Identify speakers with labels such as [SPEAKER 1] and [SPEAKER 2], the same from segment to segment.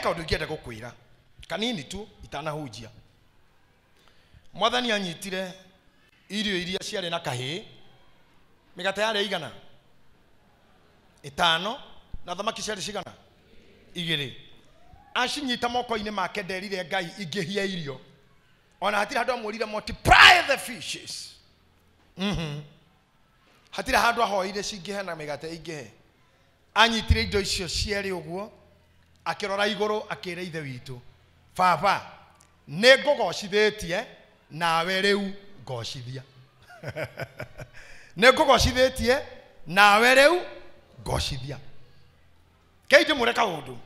[SPEAKER 1] kaundu ingĩenda gũkwĩra kanini tu itanahunjia. Mwathani anyitire irio iria ciarĩ na kahĩĩ, mĩgate yarĩ igana 5 na thamaki ciarĩ cigana 2. Acinyita moko-inĩ make nderire Ngai ingĩhia irio, ona hatirĩ handũ amwĩrire multiply the fishes. Hatirĩ handũ ahoire cingĩhe na mĩgate ingĩhe. Anyitire indo icio ciarĩ ũguo, akĩrora igũrũ, akĩĩra ithe witũ, Baba, nĩ ngũgocithĩtie nawe rĩu ngocithia. Nĩ ngũgocithĩtie nawe rĩu ngocithia. Kei ndĩmwĩre kaũndũ,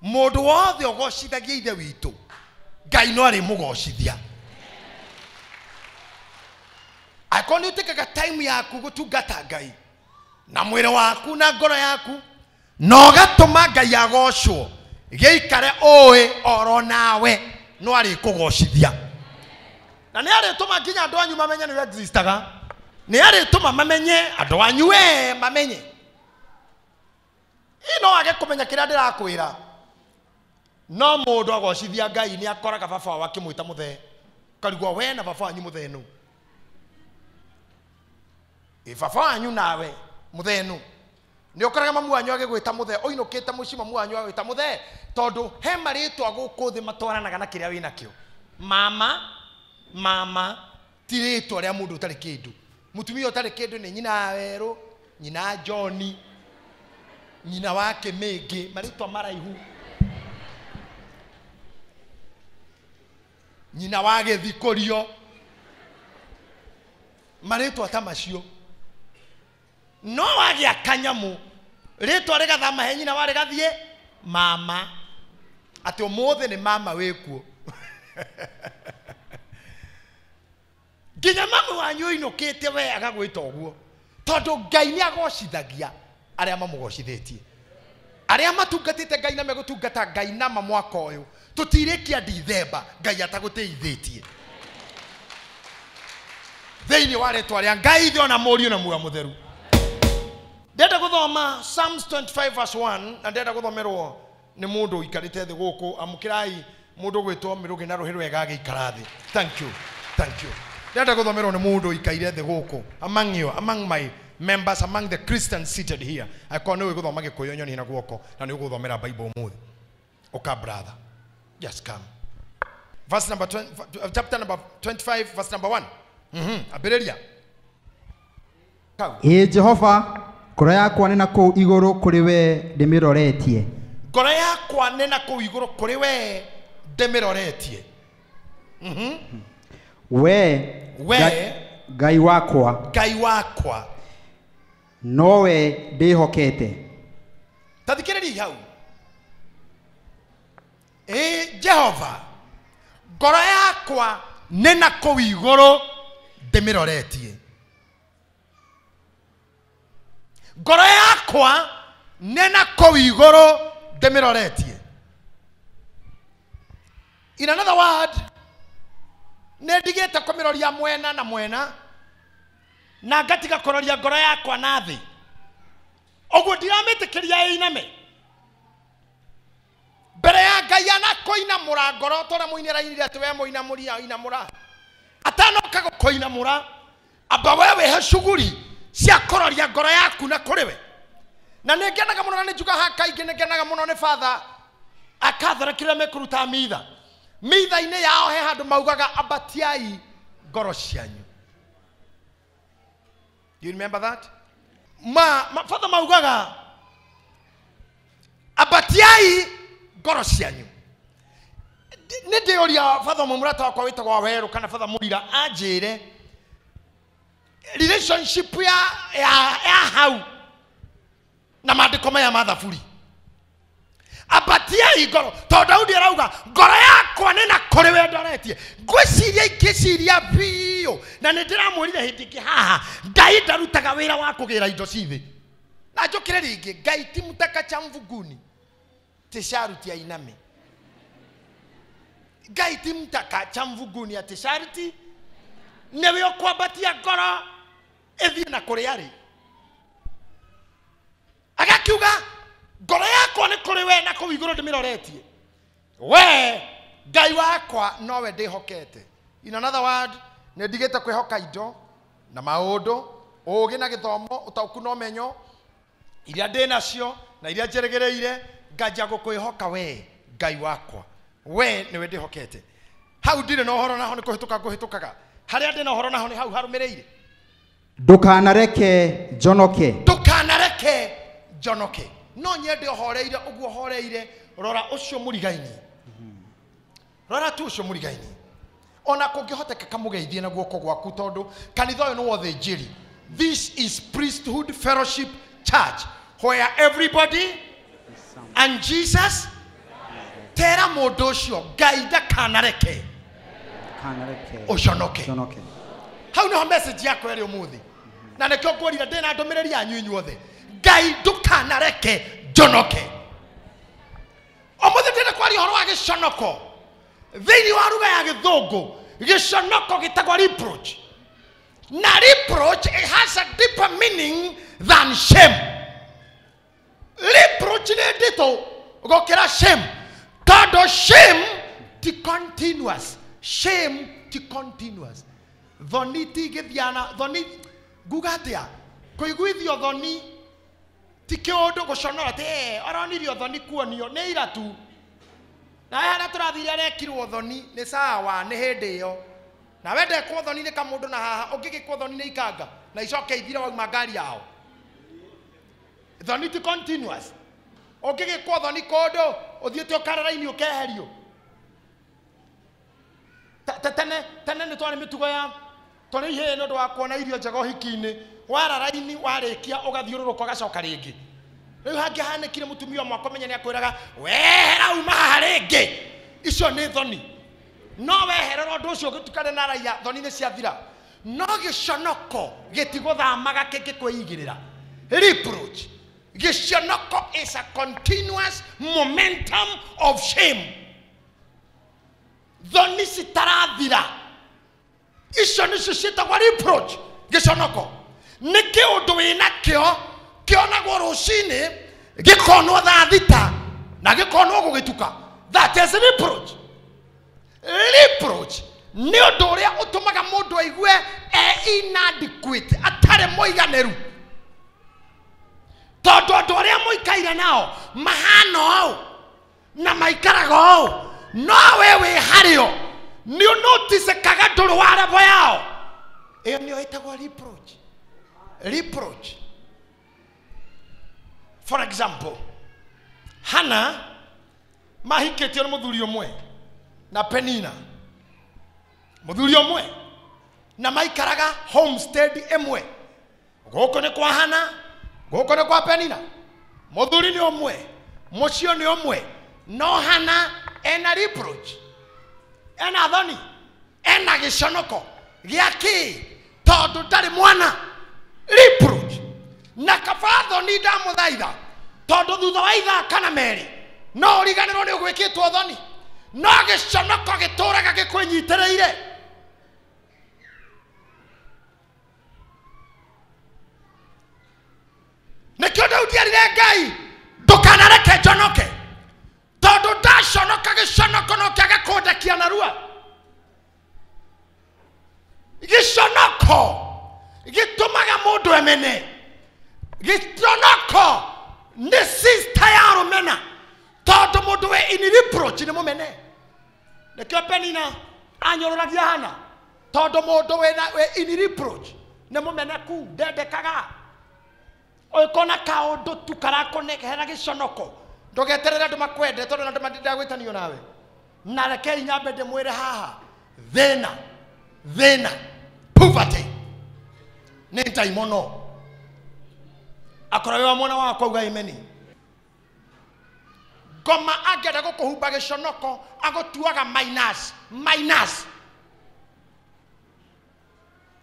[SPEAKER 1] mũndũ wothe ũgocithagia ithe witũ, Ngai no arĩmũgocithia. Akorwo nĩ ũtĩkaga time yaku gũtungata Ngai na mwĩrĩ waku na ngoro yaku, no gatũma Ngai agocwo, gĩikare ũĩ oro nawe no arĩkũgocithia. Na nĩ arĩtũma nginya andũ anyu mamenye nĩ existaga. Nĩ arĩtũma mamenye, andũ anyu mamenye. Ino age kũmenya kĩrĩa ndĩrakwĩra. No mũndũ agocithia Ngai nĩ akoraga baba wake mwĩta mũthee. Karigwo we na baba wanyu mũthee nũ? Baba wanyu nawe mũthee nũ? Nĩ ũkoraga mamu wanyu agĩgwĩta mũthee, ũinũkĩte mũciĩ mamu wanyu agĩgwĩta mũthee, tondũ he marĩtwa gũkũ thĩ matwaranaga na kĩrĩa wĩna kĩo. Mama ti rĩtwa rĩa mũndũ ũtarĩ kĩndũ. Mũtumia ũtarĩ kĩndũ nĩ nyina wa Werũ, nyina wa John, nyina wa Kĩmĩngĩ, marĩtwa maraihu. Nyina wa Gĩthikũrio, marĩtwa ta macio. No wagĩa kanyamu, rĩtwa rĩgathama he nyina warĩ gathiĩ mama, atĩ ũmũthĩ nĩ mama wĩkuo. Nginya mamu wanyu ũinũkĩte we agagwĩta ũguo, tondũ Ngai nĩ agocithagia arĩa mamũgocithĩtie. Arĩa matungatĩte Ngai na megũtungata Ngai na mwaka ũyũ, tũtirĩkia Dithemba Ngai atagũteithĩtie. Thĩinĩ wa rĩtwa rĩa Ngai thĩ ona Mũriũ na Muoyo Mũtheru. Ndenda gũthoma Psalms 25 verse 1, na ndenda gũthomerwo nĩ mũndũ ũikarĩte thĩ gũkũ. Amũkĩrai mũndũ gwĩtwo Mĩrũgĩ na rũhĩ rwega agĩikara thĩ. Thank you. Ndenda gũthomerwo nĩ mũndũ ũikaire thĩ gũkũ. Among you, among my members, among the Christians seated here. Akorwo nĩ ũgũthoma Gĩkũyũ nyoni na guoko na nĩ ũgũthomera Bible ũmũthĩ. Oka brother. Just come. Verse number 20, chapter number 25 verse number 1. Ambĩrĩria.
[SPEAKER 2] Jehova, ngoro yakwa nĩ na kũu igũrũ kũrĩ we ndĩmĩroretie.
[SPEAKER 1] Ngoro yakwa nĩ na kũu igũrũ kũrĩ we ndĩmĩroretie.
[SPEAKER 2] We Ngai wakwa nowe ndĩhokete.
[SPEAKER 1] Tathikĩrĩria hau. Jehova, ngoro yakwa nĩ na kũu igũrũ ndĩmĩroretie. Ngoro yakwa nĩ na kũu igũrũ ndĩmĩroretie. In another word, nĩ ndigĩte kũmĩroria mwena na mwena na ngatiga kũroria ngoro yakwa na thĩ. Ũguo ndiramĩtĩkĩria ĩiname mbere ya Ngai anakũinamũra ngoro, tondũ mũinĩra-inĩ atĩ we mũinamũria inamũra. Atanoka gũkũinamũra, amba we wĩhe shughuli cia kũroria ngoro yaku na kũrĩ we. Na nĩ ngenaga mũno, na nĩ njuga ha kaingĩ nĩ ngenaga mũno nĩ Father akathara kĩrĩa mekũruta mitha. Mitha-inĩ yao he handũ maugaga ambatiai ngoro cianyu. Do you remember that? Father maugaga ambatiai ngoro cianyu. Nĩ ndĩũria Father mũmũrata wakwa wĩtagwo Werũ kana Father Mũrira anjĩre relationship ya hau na maandĩko maya ma Thaburi. Ambatiai ngoro, tondũ Daudi arauga ngoro yakwa nĩ na kũrĩ we ndoretie. Ngwĩciria ingĩciria biũ, na nĩ ndĩramwĩrire hĩndĩ ĩngĩ haha, Ngai ndarutaga wĩra wa kũgĩra indo cithi. Na njũkĩre rĩngĩ, Ngai ti mutaka cha mvuguni ti sharuti ainame. Ngai ti mutaka cha mvuguni ati sharuti nĩwe ũkwambatia ngoro ĩthiĩ na kũrĩa arĩ. Agakiuga ngoro yakwa nĩ kũrĩ we na kũu igũrũ ndĩmĩroretie. we Ngai wakwa nowe ndihokete. In another word, ne ndigite kwihoka indo na maundu ugi na githomo utauku no menyo iria ndi nacio na iria njeregereire nganja gukwihoka we Ngai wakwa. We niwe ndihokete. Hau ndire no horo naho ni kuhitukaga. Haria ndi no horo naho ni hau harumireire.
[SPEAKER 2] Ndukanareke njonoke.
[SPEAKER 1] Ndukanareke njonoke. No nyende horeire uguo horeire rora ucio murigaini. Rora tu ucio murigaini. Ona kungihoteka kamugeithie na guoko gwaku tondu kanitha uyu ni wothe njiri. This is priesthood fellowship church where everybody and Jesus tera mundu ucio Ngai ndakanareke uconoke. Hau no message yako eri umuthi na nekyo ngurira ndina ndumiriri yanyu inyuothe Ngai ndukanareke njonoke. Umuthi ndina kwari horo wa giconoko thiini wa ruga ya githungu giconoko gitagwa reproach. Na reproach, it has a deeper meaning than shame. Reproach ni dito gokera shame. Todo shame ti continuous. Shame ti continuous. Thoni ti githiana, thoni gugatia. Kuiguithio thoni ti kiundu guconora te oronirio thoni kuonio ni iratu. Na hana turathire rekirwo thoni ni sawa ni hindi yo. Na wende kwa thoni ni kamundu na haha ungigikwo thoni ni ikanga na icoke ithire wa magari yao. Thoni ti continuous. Ungigikwo thoni kondo uthiete ukararaini ukeherio. Tene ni twari mitugo ya toni he no ndo wakuona irio njego hikini wararaini warikia ugathiururuka gacoka ringi. Riu hangi hanikire mutumia mwako menya ni akwiraga wehera uma haringi. Icio ni thoni. No weherero ndu ucio gitukane na raia thoni ni ciathira. No giconoko gitiguthamaga kingikweigirira. Reproach. Giconoko is a continuous momentum of shame. Thoni citarathira. Icio nicio ciitagwo reproach. Giconoko ni kiundu wina kio kionagwo rucini gikonwo thaa thita na gikonwo gugituka. That is reproach. Reproach ni undu uria utumaga mundu aigue inadequate atare moiganeru tondu andu aria muikaire nao mahano au na maikaraga au no wewe hario ni notice kaga nduru wa rabo yao. Iyo ni itagwo reproach. Reproach. For example, Hana mahiketio na muthuri umwe na Penina. Muthuri umwe na maikaraga homestead emwe. Goko ni kwa Hana, goko ni kwa Penina. Muthuri ni umwe, mucio ni umwe. No Hana ena reproach. Ena thoni. Ena giconoko giaki tondu ndari mwana. Reproach. Na kafatho ni ndamuthaitha tondu thutha wa ithaa kana meri no riganirwo ni ugwikitwo thoni. No giconoko gituraga gikwinyitireire. Nikio Daudi arire Ngai ndukanareke njonoke tondu ndaconoka giconoko no kiaga kundekia narua. Giconoko gitumaga mundu emene. Giconoko ni sister ya rumena tondu mundu we in reproach ni mumene. Nikio Penina anyororagia Hana tondu mundu we in reproach ni mumene ku ndendekaga. Oikona kaundu tu karakonekera giconoko ndogeterera andu makwende tondu andu mandagwitanio nawe. Na reke nyambe ndimwire haha thina poverty ni ndaimono. Akora wa mwana wako uga imeni. Goma agenda gukuhumba giconoko agotuaga minus.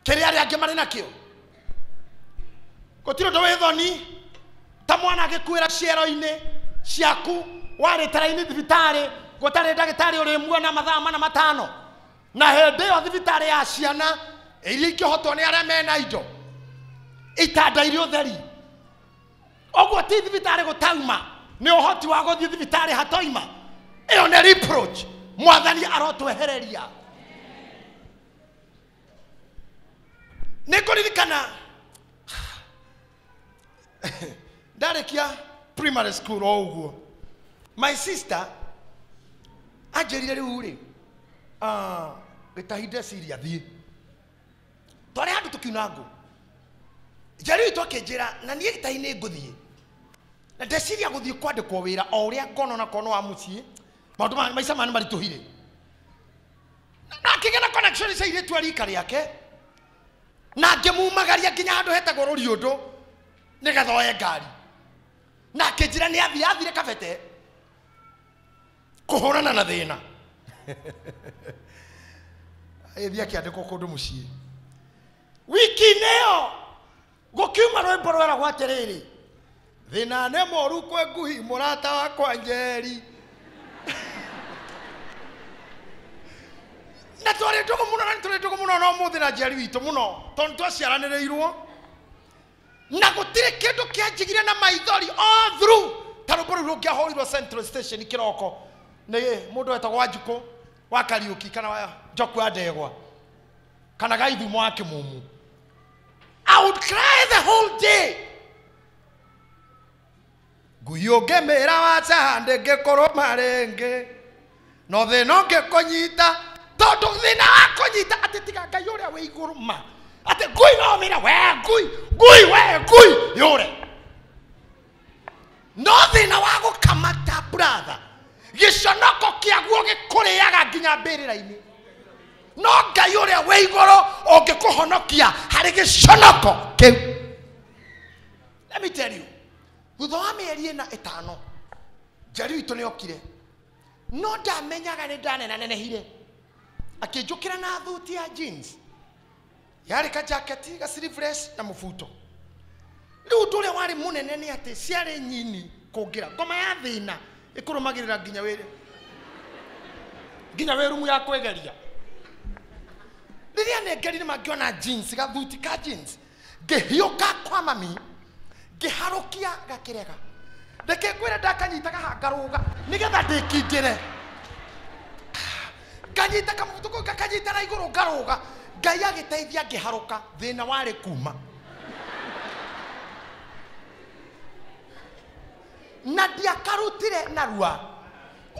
[SPEAKER 1] Kiri ari angi mari nakio. Gotiro ndo wethoni ta mwana agikwira ciero-ini ciaku wari tara-ini thibitari gutari ndagitari uri muona mathaa mana matano na hindi yo thibitari ya ciana iria ingihotwo ni aria mena indo itanda irio theri. Ogwo ti thibitari gutauma ni uhoti wa guthii thibitari hatoima Eyo ne reproach. Mwathani arotwehereria. Nikuririkana ndarekia primary school oguo. My sister ajerire riu ri gitahinde Syria thie. Twari handu tukiunangu. Jeri twakenjira na nie gitahine nguthie. Na ndeciria guthie kwandikwo wira o uria ngono na kono wa mucie. Maundu maica mani marituhire. Na kigena connection cia ire twari kari yake. Na ngimumagaria nginya handu hetagwo Ruriundu nigathoe ngari. Na kenjira ni athire kabete kuhurana na thina. Ethia kiandiko kundu mucie. Wiki neo gukiuma rwimbo rwera gwatiriri. Thina ne moru kwe nguhi murata wakwa Njeri. Na twari ndugu muno na twari ndugu muno no muthi na Njeri witu muno tondu twaciaranirirwo. Na gutire kindu kianjigire na maithori all through. Taruburu rukia horirwo Central Station kiroko. Ni mundu wetagwo Wanjuku wa Kariuki kana wa Njoku Adegwa. Kana Gaithumo wa Kimumu. I would cry the whole day. Guyo gemera wacha ndege koroma renge. No thina ngekonyita tondu thina wakonyita atitiga Ngai uria wi iguru ma. Ate ngui no mira we ngui yore. No thina wa gukamata brother. Giconoko kiaguo gikuriaga nginya mbirira-ini. No Ngai uria wi iguru ungikuhonokia hari giconoko kiu. Let me tell you. Thutha wa mieri na 5 Njeri witu ni okire. No ndamenyaga ni ndanenehire. Akinjukira na thuti ya jeans. Yari ka jacket ga sleeveless na mufuto. Riu ndure wari munene ni ati ciari nyini kungira ngoma ya thina ikurumagirira nginya weru ya kwegeria. Riria nengerire magiona jeans ga thuti ka jeans. Ngihiuka kwa mami. Giharukia gakirega. Ndeke kwira ndakanyita gahangaruga nigetha ndikingire. Kanyita kamutuko gakanyita na iguru ngaruga. Ngai agiteithia ngiharuka thina wari kuma. Na ndiakarutire narua.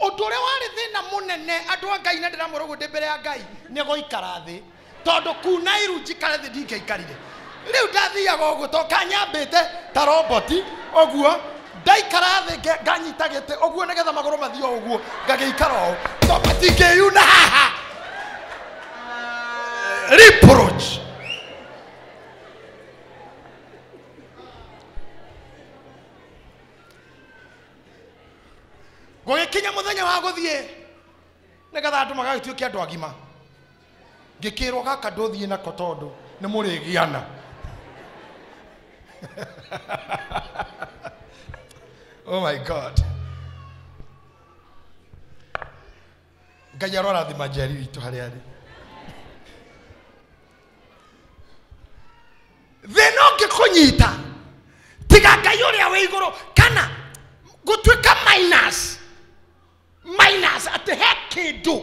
[SPEAKER 1] Undu uria wari thina munene andu a Ngai na ndiramurugudi mbere ya Ngai ni goikara thi. Tondu kuna irunji kare thi ndingeikarire. Riu ndathiaga uguo to kanyambite ta roboti oguo ndaikara thi nganyita gite oguo nigetha maguru mathio oguo ngageikara o to batingeyuna haha. Reproach. Gogikinya muthenya wa guthie nigetha andu magagituikia andu agima. Ngikirwo gaka nduthie nako tondu ni murigiana. Oh my God. Ngai arorathima Njeri witu hari ari. Thina ngikunyita tiga Ngai uria wi iguru kana gutwika minus at the heck do.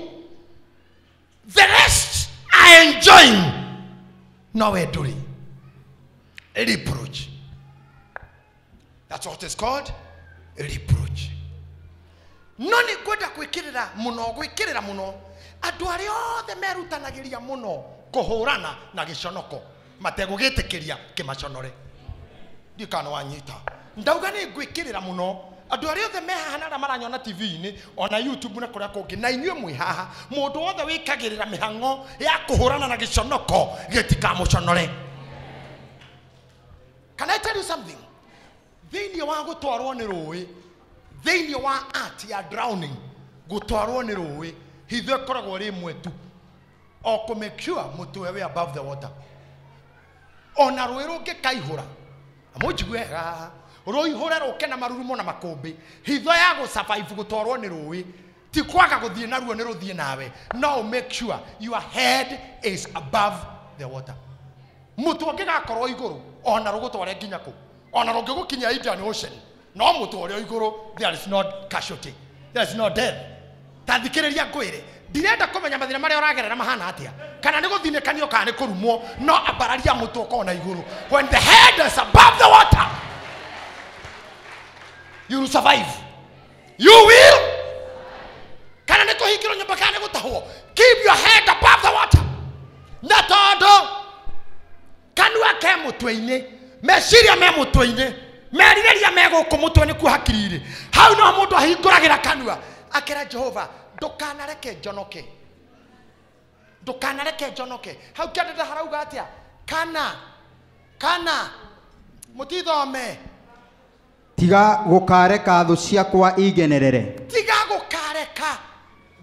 [SPEAKER 1] The rest I enjoying. No way doing. A reproach. That's what it's called. A reproach. Noni kwenda kwikirira muno. Andu aria othe merutanagiria muno kuhurana na giconoko mategugitikiria kimaconore. Ndikana wanyita. Ndauga ni gwikirira muno. Andu aria othe mehahana na maranyona TV-ini ona YouTube na kuria kungi na inyue mwi haha mundu wothe wikagirira mihango ya kuhurana na giconoko gitikamuconore. Can I tell you something? Thini wa gutwarwo ni rui, thini wa art ya drowning, gutwarwo ni rui, hithe koragwo ri mwetu. O ku make sure mutwe we above the water. Ona rui rungi kaihura. Amujigwega. Rui hura ruke na marurumo na makombe. Hitho ya go survive gutwarwo ni rui. Ti kwaga guthie na ruo ni ruthie nawe. Now make sure your head is above the water. Mutu ongigakorwo iguru ona rugutware nginya ku. Ona rungigukinya Indian Ocean. No mutu uria iguru there is not casualty. There is no death. tathikiriria ngwire ndirenda kumenya mathina maria uragerera mahana atia kana ni guthinekanio kana ni kurumo no ambararia mutoko na iguru. When the head is above the water, you will survive. You will. Kana ni kuhingiro nyumba kana ni gutahwo, keep your head above the water. Na tondu kanua ke mutwe-ini, meciria me mutwe-ini, meririria me guku mutwe ni ku hakiri-ri. Hau no mundu ahinguragira kanua akera Jehova ndukanareke njonoke, ndukanareke njonoke. Hau kiandida harauga atia kana mutithome
[SPEAKER 2] tiga gukareka thu ciakwa ingenerere,
[SPEAKER 1] tiga gukareka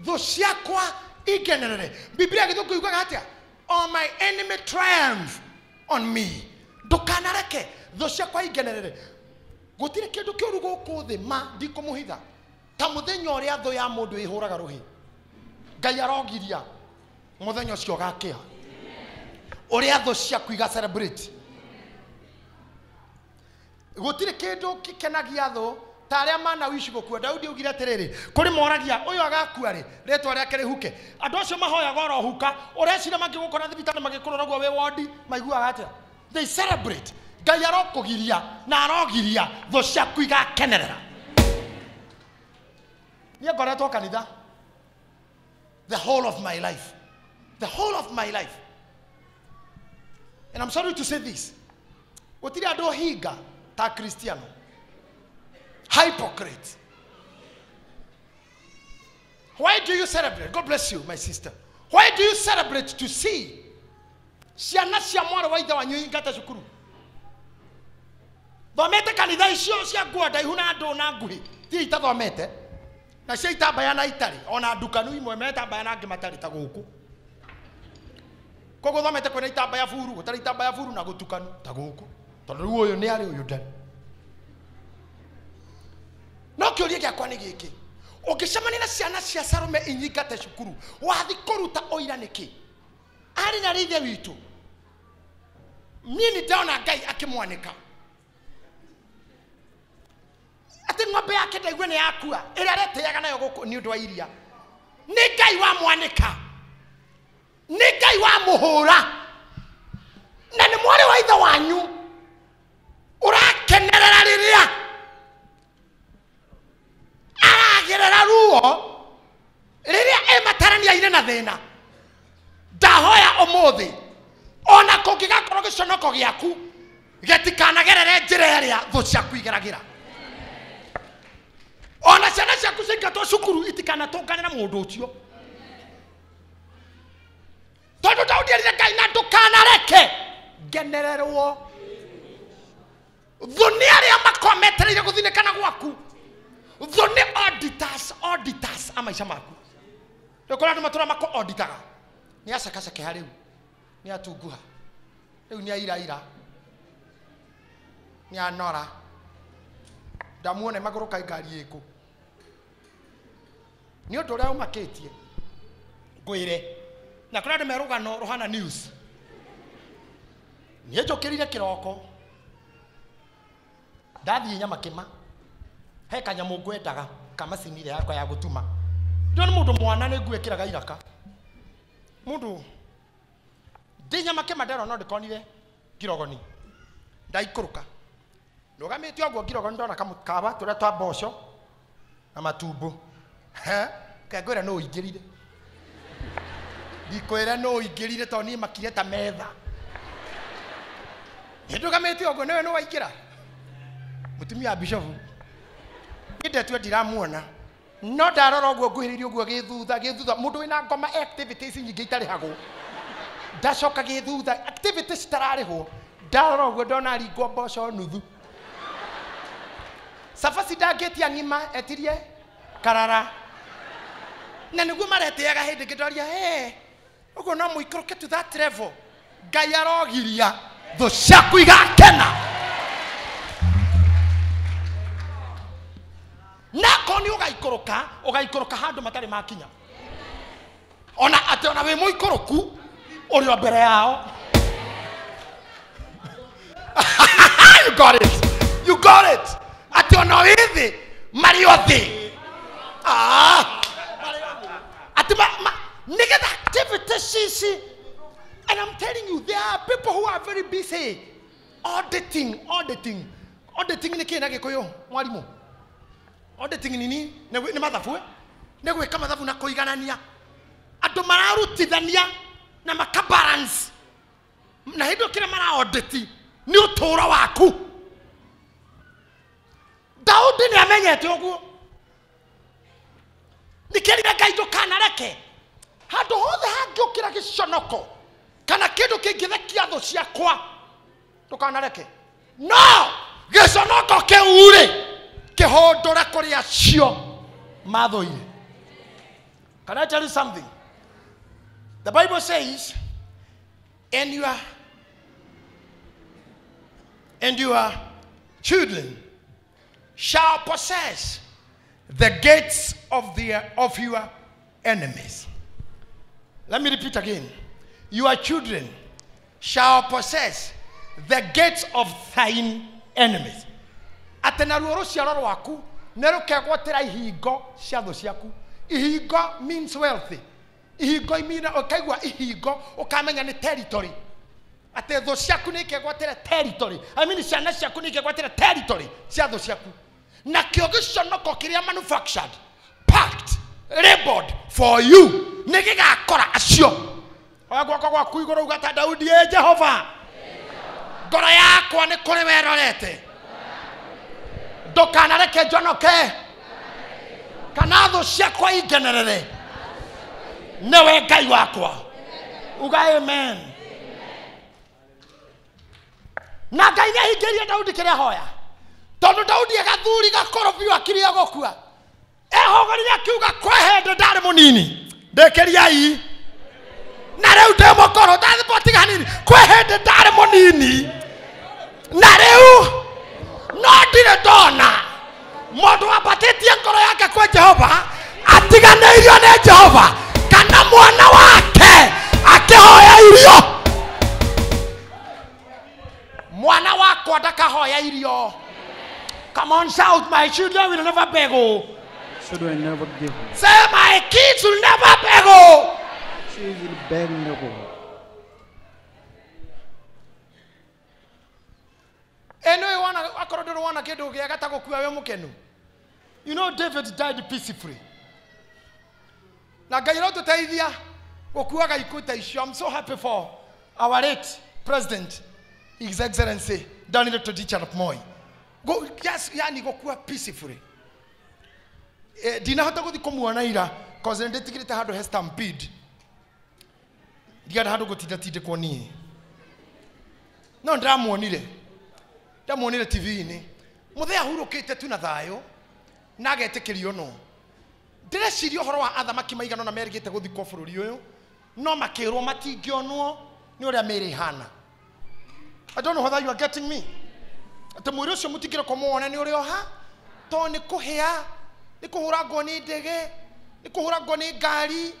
[SPEAKER 1] thu ciakwa ingenerere. Biblia githuku yugaga atia all my enemy triumph on me. Ndukanareke thu ciakwa ingenerere. Gutire kindu kiuru guku thi ma ndikumuhitha ta muthenya uria thu ya mundu ihuraga ruhi Ngai arogiria muthenya ucio gakia uria thu ciaku iga celebrate. Gutire kindu kikenagia thu ta aria mana wishi gukua. Daudi ugire atiriri kuri moragia uyu agakua ri retwa riake rihuke. Andu acio mahoyaga oro huka urecira magigukora thibitari magikurora guo we wodi maiguaga atia. They celebrate. Ngai arokugiria na arogiria thu ciaku igakenerera. Niĩ ngoretwo kanitha the whole of my life, the whole of my life, and I'm sorry to say this, gutire andu hinga ta Cristiano, hypocrite. Why do you celebrate? God bless you, my sister. Why do you celebrate to see ciana cia mwana wa ithe wanyu ingata cukuru? Thomete kanitha icio cia nguo ndaihu na andu na nguhi ti itathomete na cia itambaya na itari ona ndukanu imwe metambaya na angi matari ta guku. Koguo thomete kwina itambaya furu gutari itambaya furu na gutukanu ta guku tondu riu uyu ni ari uyu ndari. No kiuria giakwa ni giki, ungicemania na ciana cia Sarume inyingate cukuru wathi kuruta oira niki? Ari na rithe witu nini ndaona Ngai akimwanika ati ng'ombe yake ndaigua ni yakua ira reteaga nayo guku ni undu wa iria. Ni Ngai wa mwanika, ni Ngai wa muhura na ni mwari wa ithe wanyu urakenerera riria aragerera ruo riria ematarania ire na thina. Ndahoya umuthi ona kungigakorwo giconoko giaku getikanagerere njira iria thu ciaku igeragira. Ona ciana ciaku cingatwo cukuru itikanatũnganĩra mũndũ ũcio. Tondũ Daudi erire Ngai na ndũkanareke ngenererwo. Thu nĩ arĩa makometereire gũthinĩkana gwaku. Thu nĩ auditors a maica maku. Rĩu kũrĩa andũ matũra mako auditaga nĩ acakacake rĩu nĩ atunguha rĩu nĩ airaira nĩ anora ndamuone magũrũ kai ngari ĩkũ ni undu uria umakitie ngwire na kũrĩa andũ merũgano Rohana News niĩ njũkĩrire kĩroko ndathiĩ Nyamakĩma he kanyamũ ngwendaga kamacini ĩrĩa yakwa ya gũtuma. Ndio nĩ mũndũ mwana nĩ ngwĩkĩraga iraka mũndũ ndĩ Nyamakĩma nderona ndikonire ngirogoni ndaikũrũka nũgamĩte ũguo ngirogoni ndona kamũkaba tũrĩa twa mboco na matumbo kengwĩra no ũingĩrire ndikwĩra no ũingĩrire tondũ niĩ makire ta metha ndũgamĩte ũguo nĩwe nĩ waingĩra mũtumia bishofu ndetwe ndiramuona no ndarora ũguo ngwĩrĩire ũguo gĩthutha mũndũ wĩna ngoma activities nyingĩ itarĩhagwo ndacoka gĩthutha activities citararĩhwo ndarora ũguo ndona ringwo mboco nuthu Safasi ndangĩtia ng'ima etirie karara na nĩguo mareteaga hĩndĩ ngĩndoria ũguo no mũikũrũke to that level. Ngai arogiria thũ ciaku igakena nako nĩ ũgaikũrũka handũ matarĩ makinya ona atĩ ona wĩ mũikũrũku ũrĩ o mbere yao. You got it. Ati ono hivi marĩ o thĩ Negative activities. And I'm telling you, there are people who are very busy. Auditing. Auditing ni kina gikoyo, mwalimu. Auditing nini? Ni mathafu. Negwe kama mathafu na kuiganania. Andu mararutithania na makabalance. Na hindo kina mara auditi ni uturo waku. Daudi ni amenyete uguo. Nikerire Ngai ndukanareke. Handu hothe hangiukira giconoko. Kana kindu kingithakia thu ciakwa. Ndukanareke. No! Giconoko kiure. Kihondora kuri acio mathoire. Can I tell you something? The Bible says, and your children shall possess the gates of your enemies. Let me repeat again. Your children shall possess the gates of thine enemies. Atenaruo ruciaro rwaku nerukegwatira ihingo cia thu ciaku. Ihingo means wealthy. Ihingo means okaigwa ihingo ukamenya ni territory. Ate thu ciaku ni kegwatira territory. I mean ciana ciaku ni kegwatira territory cia thu ciaku. Na kio giconoko kiria manufactured, packed, labeled for you. Nigigakora acio. Ogwako gwaku iguru ugata Daudi Jehova. Ngoro yakwa ni kuri werorete. Ndukanareke njonoke. Kana thu ciakwa ingenerere. Newe Ngai wakwa. Uga amen. Na Ngai nĩahingĩrie Daudi kĩrĩa hoya. Tondu Daudi agathuri gakorobio akiria gukua. Ehogorire akiuga kwa hende ndari munini. Ndekeriai. Na riu ndemokoro ndathiboti nini. Kwa hende ndari munini. Na riu no ndire ndona mundu wambatitie ngoro yake kwa Jehova atiganĩirio nĩ Jehova kana mwana wake akihoya irio. Mwana wakwa ndakahoya irio. Come on, shout, my children will never beg.
[SPEAKER 2] Children never give.
[SPEAKER 1] Say, my kids will never beg.
[SPEAKER 2] Kids will beg never.
[SPEAKER 1] You know, David died peacefully. I'm so happy for our late president, His Excellency Daniel Todicha of Moi. Go, yes, yani go peacefully. Dina hata go di kumuona ira, cause nende tikirita hado has stampede. Diga hado go tita kwa ni. No ndamuonire. Ndamuonire TV ni. Muthea hurukite tu na thayo. Nagetekirio no. Ndĩreciria ũhoro wa athamaki maigana na merigĩte gũthikwo bũrũri ũyũ no makĩrwo matingĩonwo nĩ ũrĩa mĩrĩ ihana. I don't know whether you are getting me. Ate mwĩrĩ ũcio mũtingĩre kũmwona nĩ ũrĩ oha to nĩ kũhĩa nĩ kũhũrangwo nĩ ndege nĩ kũhũrangwo nĩ ngari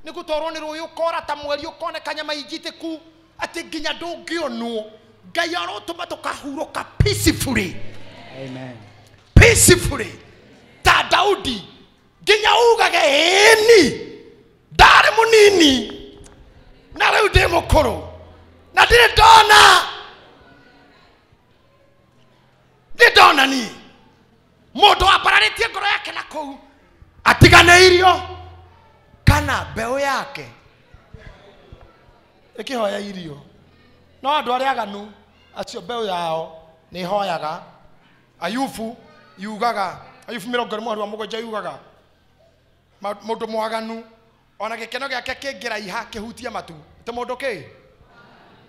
[SPEAKER 1] nĩ gũtwarwo nĩ rũĩ ũkora ta mweri ũkoneka nyama ingĩtĩku atĩ nginya ndũngĩonwo. Ngai arotũma tũkahurũka peacefully.
[SPEAKER 2] Amen.
[SPEAKER 1] Peacefully. Ta Daudi ginya ugage eni ndari munini na riu ndi mukuru na ndire ndona ni mundu apararitie ngoro yake na kou atiganeirio kana mbeu yake ikihoya irio no andu aria aganu acio mbeu yao ni hoyaga. Ayubu yugaga Ayubu 1:7 yugaga mundu mwaganu ona gikeno giake kingira iha kihutia matu te mundu ki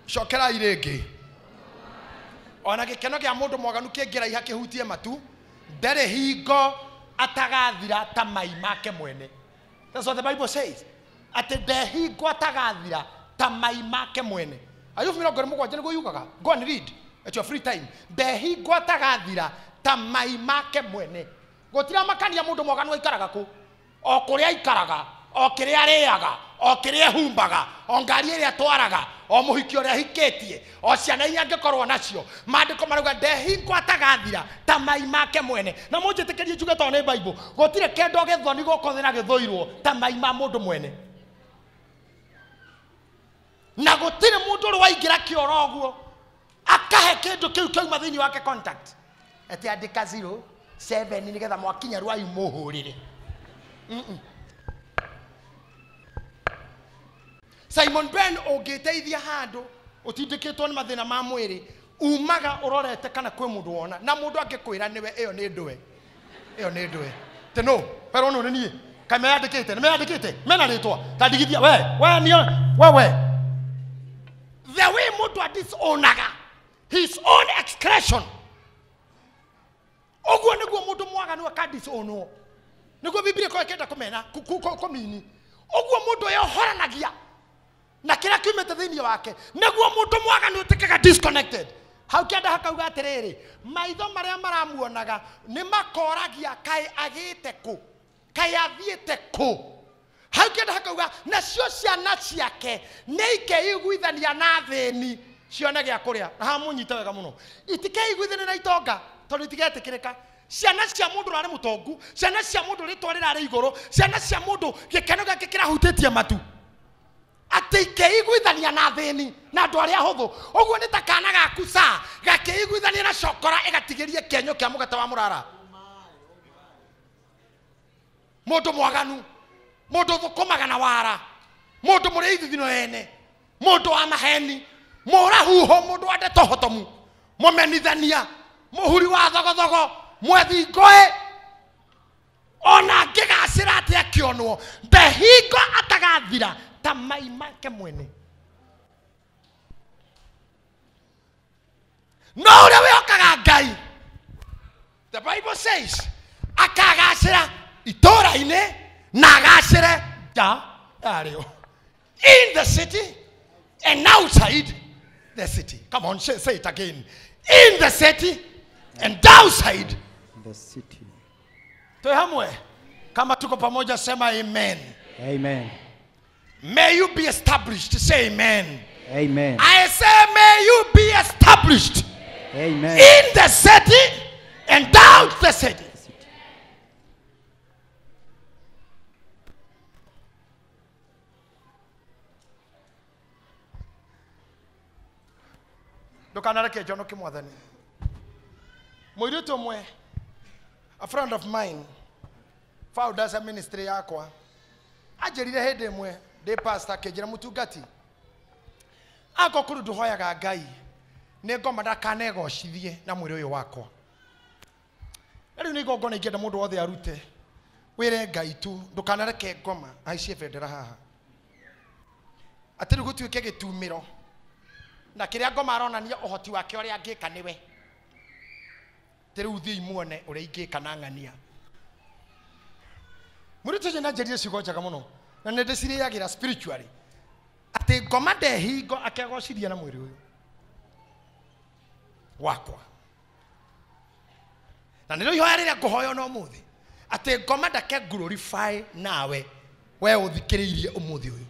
[SPEAKER 1] cokera iringi ona gikeno gia mundu mwaganu kingira iha kihutie matu ndere hingo atagathira ta mai make mwene. That's what the Bible says. Ate de hingo atagathira ta mai make mwene. Ayubu 1:7 niguo yugaga. Go and read at your free time. De hingo atagathira ta mai make mwene. Gotira makania mundu mwaganu aikaraga ku o kuria ikaraga o kiria ariaga o kiria humbaga o ngari iria twaraga o muhiki uria hiketie o ciana iria ngikorwo nacio maandiko marauga ndehingo atagathira ta mai make mwene. Na munjitikirie njuge to ni Bible gotire kendo githoni goko thina githoirwo ta mai ma mundu mwene. na gutire mundu uri waingira kioro oguo akahe kindu kiu kiuma thini wake contact ati andika 07 nigetha mwakinya rwai muhurire. Simon Ben ogiteithia handu utindikitwo ni mathina ma mwiri umaga urorete kana kwe mundu wona na mundu angikwira niwe iyo ni ndwe teno pero no nie kama yandikite mena ritwa tandigithia we nio wewe the way mundu adisonaga his own excretion ogwo niguo mundu mwaganu akadisonwo niguo Biblia kwa kenda kumena kumini ogwo mundu yohoranagia na kila kiumete thini wake niguo mundu mwaganu utikaga disconnected. Hau kienda hakauga atiriri maitho maria maramuonaga ni makoragia kai agite ku kai athiete ku. Hau kienda hakauga nacio ciana ciake nikeiguithania na thini cione gya kuria na hamunyite wega muno itikeiguithania na itonga tondu itigetikirika. Ciana cia mundu rari mutongu, ciana cia mundu ritwa rirari iguru, ciana cia mundu gikeno gake kirahutitie matu ati ikeiguithania na thini na andu aria huthu uguo ni takana gaku sa gakeiguithania na cokora igatigirie kenyo kia mugate wa murara. Mundu mwaganu, mundu thukumaga na wara, mundu muri ithithino ene, mundu wa maheni, murahuho, mundu wa ndetohotomu, mumenithania, muhuri wa thogothogo, mwethi ngoe ona ngigacira atia kionwo ndehingo atagathira ta mai make mwene. No uria wiokaga Ngai, the Bible says akagacira itora-ini na agacire nja yario, in the city and outside the city. Come on, say it again. In the city and outside
[SPEAKER 2] the city.
[SPEAKER 1] Tuhamwe kama tuko pamoja sema amen.
[SPEAKER 2] Amen.
[SPEAKER 1] May you be established. Say amen.
[SPEAKER 2] Amen.
[SPEAKER 1] I say may you be established.
[SPEAKER 2] Amen.
[SPEAKER 1] In the city and out the city. Ndukanareke John Kimwathani. Mwiritu mwe, a friend of mine, founders a ministry yakwa. Ajerire hede mwe, de pastor kejira mutugati. Ako kuru duhoyaga Ngai. Nego madaka nego shithie na mwiri uyu wakwa. Riu ni gongona ingenda mundu wothe arute. Wire Ngai tu, ndukanareke ngoma aicie bendera haha. Atiru gutuike gitumiro. Na kiria ngoma aronania uhoti wake uria angika niwe. Teriu thii muone uria ingika na ngania. Muritu jena jerie ciugo njega muno. Na nende ciriagira spiritually. Ati ngoma ndehingo akegociria na mwiri uyu wakwa. Na ndio ihoya riria nguhoya no muthi. Ati ngoma ndake glorify nawe we uthikiriirie umuthi uyu.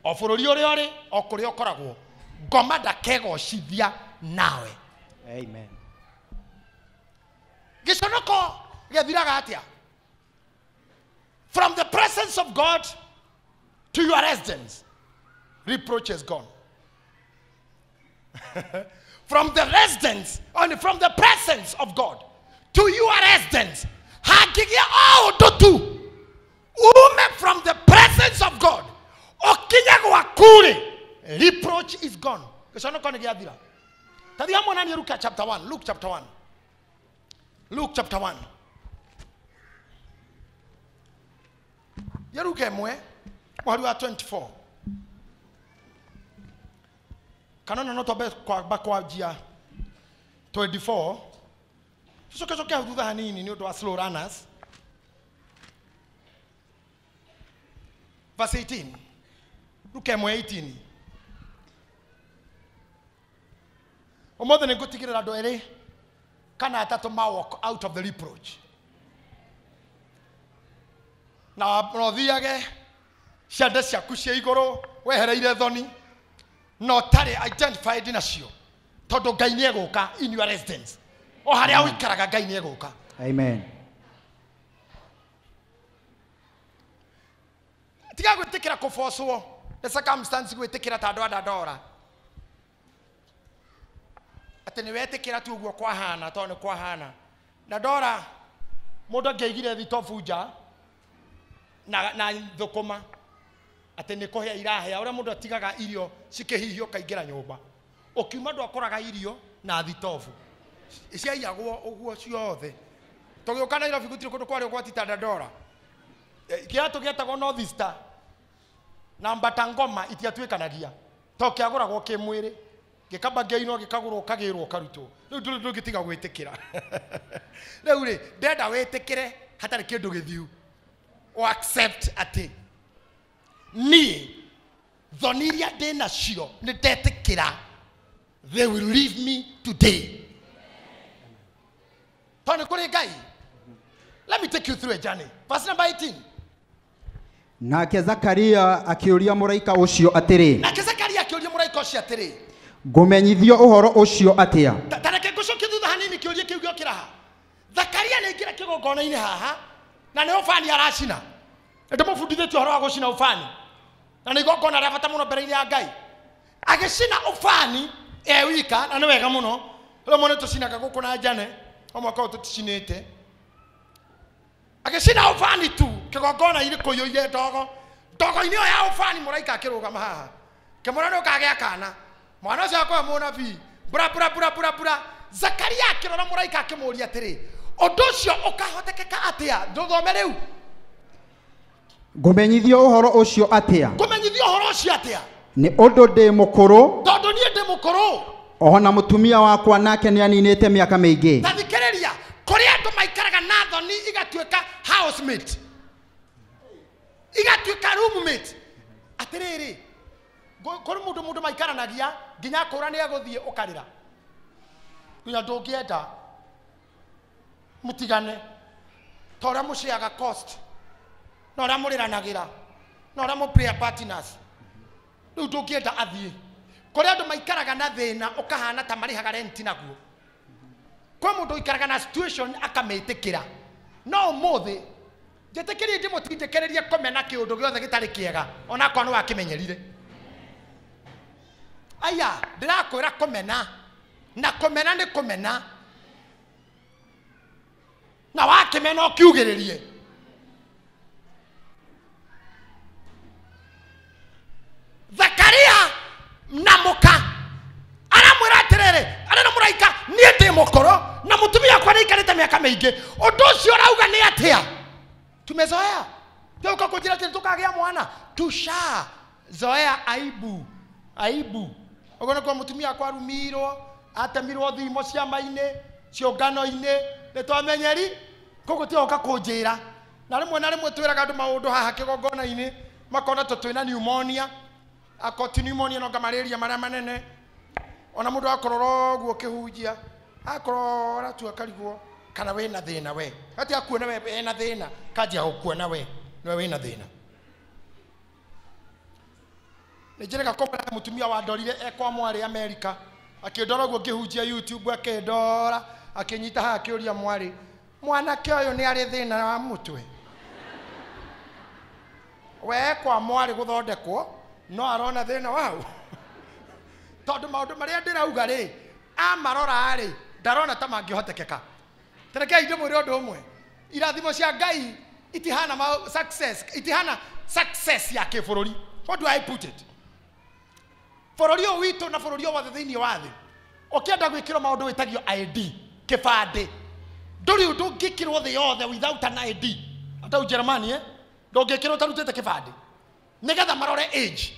[SPEAKER 1] O bururi uri ori o kuria ukoragwo. Ngoma ndakegocithia nawe.
[SPEAKER 2] Amen.
[SPEAKER 1] Gisonoko gethiraga atia. From the presence of God to your residence, reproach is gone. From the residence, only from the presence of God to your residence, hakigia all do ume from the presence of God. Okinya kwa kule, reproach is gone. Gisonoko negiathira. Tadi hapo nani Luke chapter 1, Luke chapter 1. Luke chapter 1. Yaruke mwe mwari wa 24. Kanona no tobe kwa bakwa jia 24. Soke hududha hanini ni wa slow runners. Verse 18. Luke mwe 18. Omothe ne gutigirira ndo eri kana atatu ma walk out of the reproach. Na nothiage ciande ciaku cia iguru wehereire thoni no tari identified nacio tondu Ngai ni eguka in your residence o haria uikaraga Ngai ni eguka.
[SPEAKER 2] Amen.
[SPEAKER 1] Tiga gwitikira kuforcewo the circumstance gwitikira ta andu andora ati ni wetikira tu uguo kwa hana to ni kwa hana na ndora mundu ngeigire thitobu nja na thukuma ati ni kuhia irahia uria mundu atigaga irio cikihihio kaingira nyumba ukiuma ndu akoraga irio na thitobu ciaiyagwo uguo ciothe tugiuka Nairobi gutire kundu kwari gwati ta ndora kiatu gietagwo North Star na Mbatangoma itiatwikanagia to kiaguragwo kimwiri gikamba ngeino gikagurwo kagirwo karutwo riu ndugitiga gwitikira riu ri ndenda witikire hatari kindu githiu o accept ati ni thoniria ndina cio ni ndetikira they will leave me today toni kuri Ngai. Let me take you through a journey. Verse number 18.
[SPEAKER 2] Nake Zakaria akiuria muraika ucio atiri.
[SPEAKER 1] Nake Zakaria akiuria muraika ucio atiri.
[SPEAKER 2] Ngumenyithio uhoro ucio atia.
[SPEAKER 1] Tareke gucokia thutha hanini kiuria kiu giokira ha. Zakaria ni ngira kigongona-ini haha na ni ufani aracina. Ndimufundithĩtie uhoro wa gucina ufani. Na ni igongona rĩa bata muno mbere-inĩ ya Ngai. Agicina ufani wika na ni wega muno. Rĩu mũno tucinaga gũkũ na njane. O mwaka tuticinĩte. Agicina ufani tu kigongona iri kuyuire ndogo-inĩ ĩyo ya ufani mũraika akĩrũgama haha. Kĩmũrano ũkagĩa kana. Mwana ũcio akwa mũnabii. Bura. Zakaria akĩrora mũraika akĩmũria atĩrĩ, ũndũ ũcio ũkahotekeka atĩa? Ndũthome rĩu.
[SPEAKER 2] Ngumenyithio uhoro ucio atia.
[SPEAKER 1] Ngumenyithio uhoro ucio atia.
[SPEAKER 2] Ni ũndũ ndĩ mũkũrũ.
[SPEAKER 1] Tondũ niĩ ndĩ mũkũrũ.
[SPEAKER 2] Ona mutumia wakwa nake ni aninĩte mĩaka mĩingĩ.
[SPEAKER 1] Tathikĩrĩria, kũrĩ andũ maikaraga na thoni igatuĩka housemate. Igatuĩka roommate. Atĩrĩrĩ, kũrĩ mũndũ maikaranagia nginya kũra nĩ agũthiĩ ũkarĩra. Nginya ndũngĩenda mũtigane. Ta ũrĩa mũciaga cost. Na ũrĩa mũrĩranagĩra. Na ũrĩa prayer partners. Rĩu ndũngĩenda athiĩ. Kũrĩ andũ maikaraga na thĩna ũkahana ta marĩhaga rent naguo. Kwa mũndũ ikaraga na situation akamĩtĩkĩra. No ũmũthĩ njĩtĩkĩrie ndĩmũtindĩkĩrĩrie kũmena kĩũndũ gĩothe gĩtarĩ kĩega ona akorwo nĩ wakĩmenyerire. Aya ndĩrakwĩra kũmena na kũmena nĩ kũmena na wakĩmena ũkiugĩrĩrie. Zakaria namuka aramwĩra atĩrĩrĩ arĩ na mũraika niĩ ndĩ mũkũrũ na mũtumia wakwa nĩaikarĩte mĩaka mĩingĩ ũndũ ũcio ũrauga nĩ atĩa? Tumezoea tũka kũnjĩra atĩ tũkagĩa mwana tushazoea aibu ũguo nĩkuo mũtumia wakwa arumirwo atemirwo thimo ciama-inĩ ciũngano-inĩ nĩtwamenyeri koguo tioka kũnjĩra na rĩmwe twĩraga andũ maũndũ haha kĩgongona-inĩ makona twĩna pneumonia akoti pneumonia no malaria maria manene ona mundu akorora guo kihunjia akorora tu akarigwo kana we na thina we hati akuona we na thina kajia ukuona we no we na thina nijireka kopera mutumia wa ndorire ekwa mwari America akindora guo kihunjia YouTube akindora akinyita ha akiuria mwari mwana kioyo ni ari thina wa mutwe we kwa mwari guthondekwo no arona thina wao tondu maundu maria ndirauga ri amarora ri ndarona ta mangĩhotekeka. Terekei ndĩmwĩre ũndũ ũmwe irathimo cia Ngai itihana success ya kĩbũrũri. What do I put it? Bũrũri ũyũ witũ na bũrũri o wothe thĩinĩ wa thĩ ũkĩenda gwĩkĩrwo maũndũ wĩtagio ID kĩbandĩ ndũrĩ ũndũ ũngĩkĩrwo thĩ yothe without an ID. Hata Ujerumani ndũngĩkĩrwo ũtarutĩte kĩbandĩ nĩgetha marore age.